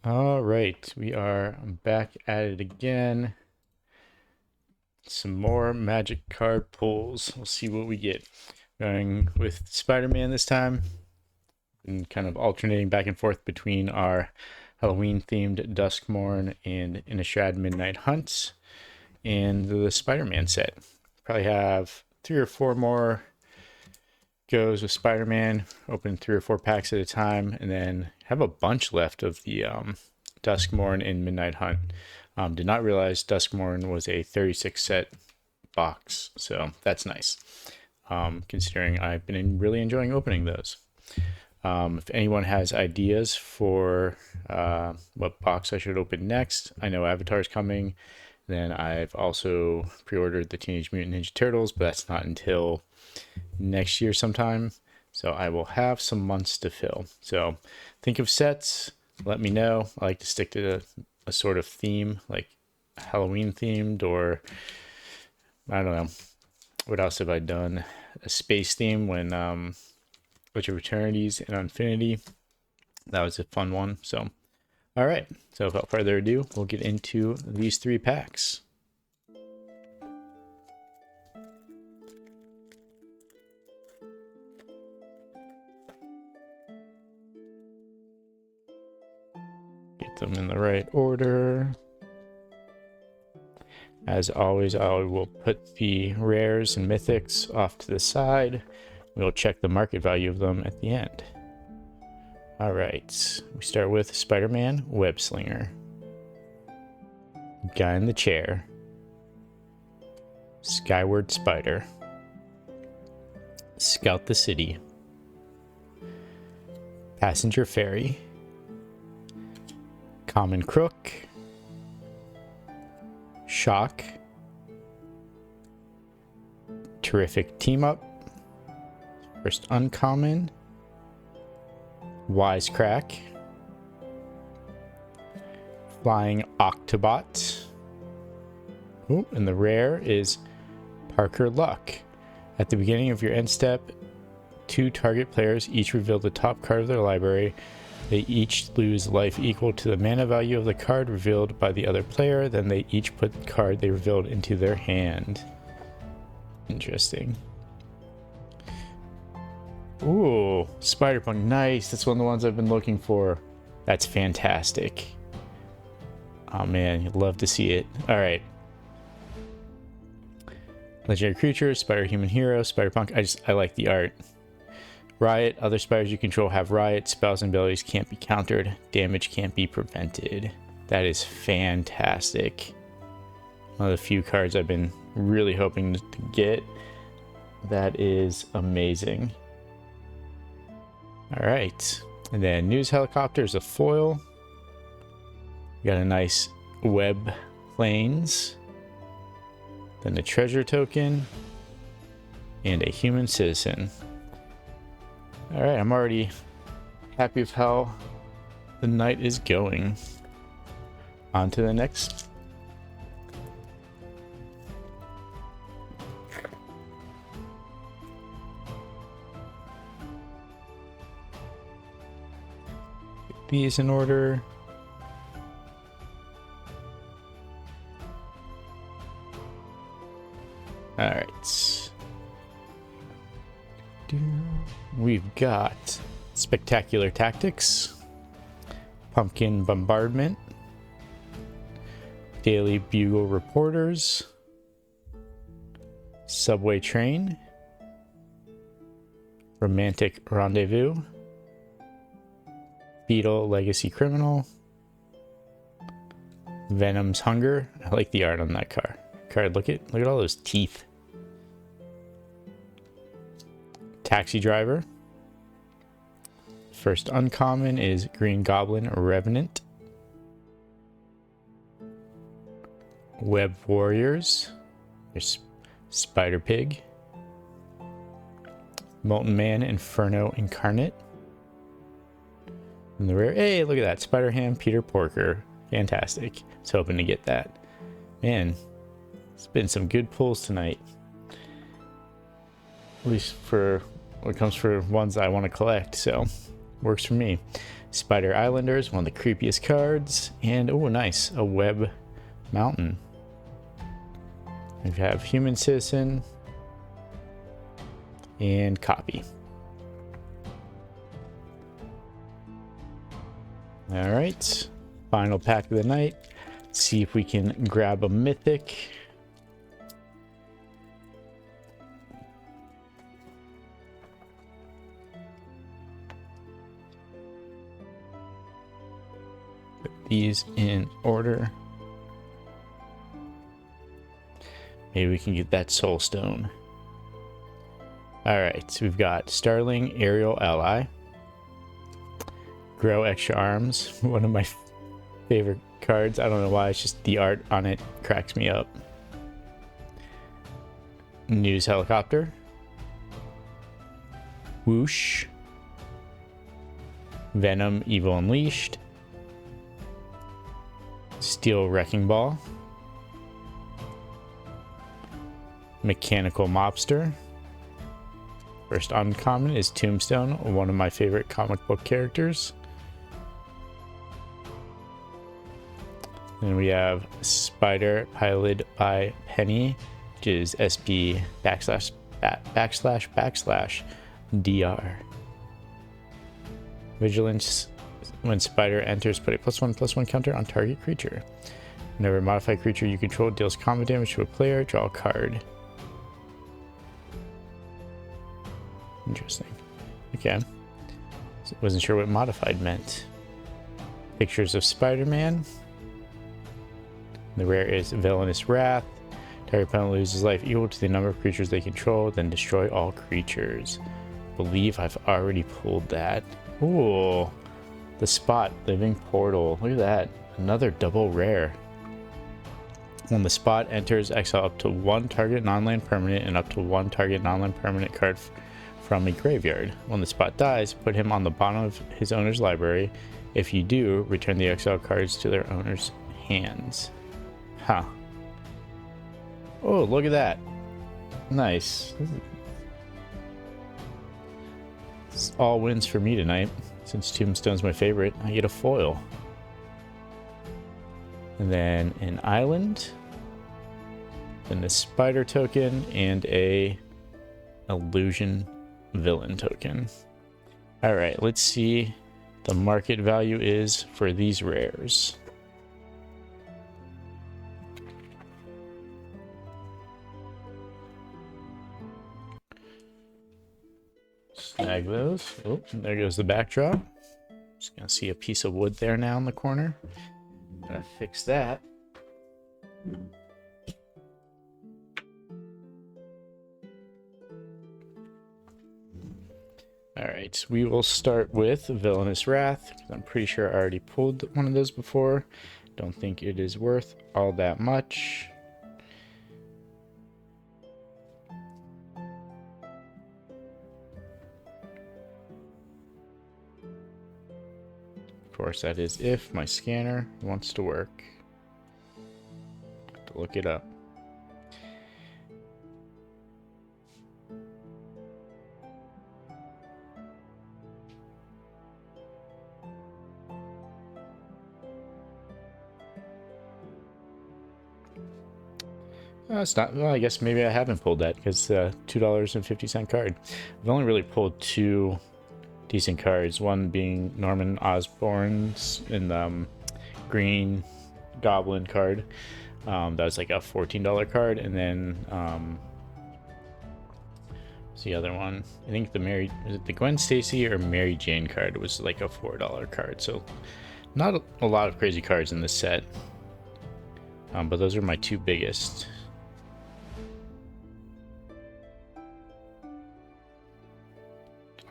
All right, we are back at it again. Some more magic card pulls. We'll see what we get. Going with Spider-Man this time, and kind of alternating back and forth between our Halloween-themed Duskmorn and Innistrad Midnight Hunts and the Spider-Man set. Probably have 3 or 4 more goes with Spider-Man, open 3 or 4 packs at a time, and then have a bunch left of the Duskmorn and Midnight Hunt. Did not realize Duskmorn was a 36 set box, so that's nice, considering I've been really enjoying opening those. If anyone has ideas for what box I should open next, I know Avatar's coming. Then I've also pre-ordered the Teenage Mutant Ninja Turtles, but that's not until next year sometime. So I will have some months to fill. So think of sets, let me know. I like to stick to a sort of theme, like Halloween themed, or I don't know. What else have I done? A space theme when Witch of Eternities and Infinity. That was a fun one. So, all right. So without further ado, we'll get into these 3 packs. Get them in the right order. As always, I will put the rares and mythics off to the side. We'll check the market value of them at the end. All right, we start with Spider-Man Web Slinger. Guy in the Chair. Skyward Spider. Scout the City. Passenger Ferry. Common Crook. Shock. Terrific Team Up. First Uncommon. Wisecrack. Flying Octobot. Ooh, and the rare is Parker Luck. At the beginning of your end step, 2 target players each reveal the top card of their library. They each lose life equal to the mana value of the card revealed by the other player. Then they each put the card they revealed into their hand. Interesting. Ooh, Spider-Punk, nice. That's one of the ones I've been looking for. That's fantastic. Oh man, you'd love to see it. All right. Legendary creature, Spider-Human Hero, Spider-Punk. I like the art. Riot, other spiders you control have riot. Spells and abilities can't be countered. Damage can't be prevented. That is fantastic. One of the few cards I've been really hoping to get. That is amazing. All right. And then News Helicopter is a foil. We got a nice web planes. Then a treasure token. And a human citizen. All right, I'm already happy with how the night is going. On to the next. Get these in order. All right. We've got Spectacular Tactics, Pumpkin Bombardment, Daily Bugle Reporters, Subway Train, Romantic Rendezvous, Beetle Legacy Criminal, Venom's Hunger. I like the art on that card. Look at all those teeth. Taxi Driver. First uncommon is Green Goblin Revenant. Web Warriors. There's Spider Pig. Molten Man Inferno Incarnate. And the rare, hey, look at that. Spider Ham Peter Porker. Fantastic. I was hoping to get that. Man, it's been some good pulls tonight. At least for when it comes for ones I want to collect, so works for me. Spider Islanders, one of the creepiest cards. And, oh, nice, a Web Mountain. We have Human Citizen and Copy. All right, final pack of the night. Let's see if we can grab a Mythic. Put these in order. Maybe we can get that Soul Stone. All right, so we've got Starling Aerial Ally. Grow Extra Arms, one of my favorite cards. I don't know why, it's just the art on it cracks me up. News Helicopter. Whoosh. Venom Evil Unleashed. Steel Wrecking Ball. Mechanical Mobster. First uncommon is Tombstone, one of my favorite comic book characters. Then we have Spider piloted by Penny, which is SP / DR. Vigilance. When Spider enters, put a +1/+1 counter on target creature. Whenever a modified creature you control deals combat damage to a player, draw a card. Interesting. Okay. Wasn't sure what modified meant. Pictures of Spider-Man. The rare is Villainous Wrath. Target opponent loses life equal to the number of creatures they control, then destroy all creatures. Believe I've already pulled that. Ooh. The Spot Living Portal. Look at that. Another double rare. When the Spot enters, exile up to one target non-land permanent and up to one target non-land permanent card from a graveyard. When the Spot dies, put him on the bottom of his owner's library. If you do, return the exiled cards to their owner's hands. Huh. Oh, look at that. Nice. This is all wins for me tonight. Since Tombstone's my favorite, I get a foil. And then an island. Then the Spider token and a Illusion Villain token. All right, let's see the market value is for these rares. Snag those. Oh, there goes the backdrop. Just gonna see a piece of wood there now in the corner. Gotta fix that. Alright, we will start with Villainous Wrath, because I'm pretty sure I already pulled one of those before. Don't think it is worth all that much. Of course, that is if my scanner wants to work. Have to look it up. It's not. Well, I guess maybe I haven't pulled that because $2.50 card. I've only really pulled two decent cards. One being Norman Osborn's in the green Goblin card. That was like a $14 card, and then what's the other one? I think was it the Gwen Stacy or Mary Jane card was like a $4 card. So not a lot of crazy cards in this set, but those are my two biggest.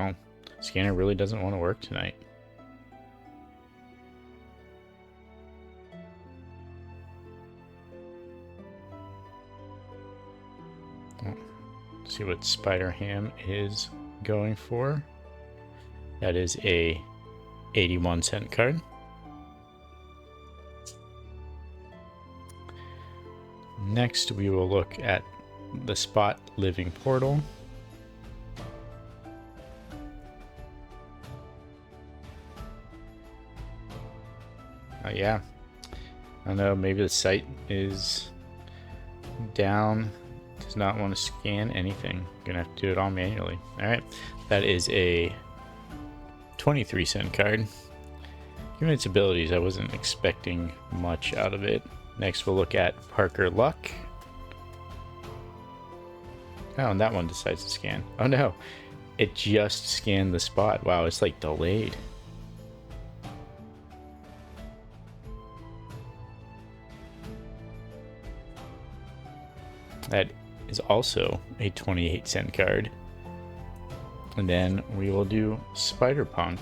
Oh, scanner really doesn't want to work tonight. Oh, see what Spider Ham is going for. That is a 81-cent card. Next, we will look at the Spot Living Portal. Yeah. I don't know, maybe the site is down. Does not want to scan anything. Gonna have to do it all manually. Alright. That is a 23-cent card. Given its abilities, I wasn't expecting much out of it. Next, we'll look at Parker Luck. Oh, and that one decides to scan. Oh no, it just scanned the spot. Wow, it's like delayed. That is also a 28-cent card. And then we will do Spider-Punk.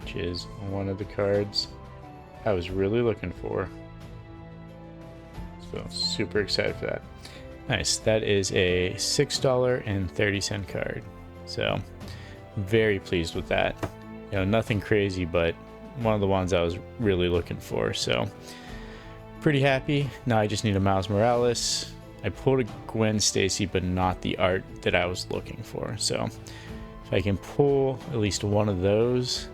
Which is one of the cards I was really looking for. So super excited for that. Nice, that is a $6.30 card. So very pleased with that. You know, nothing crazy, but one of the ones I was really looking for. So pretty happy. Now I just need a Miles Morales. I pulled a Gwen Stacy, but not the art that I was looking for. So if I can pull at least one of those,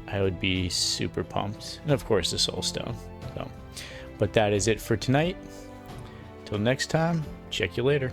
I would be super pumped. And of course the Soul Stone. So, but that is it for tonight. Till next time, check you later.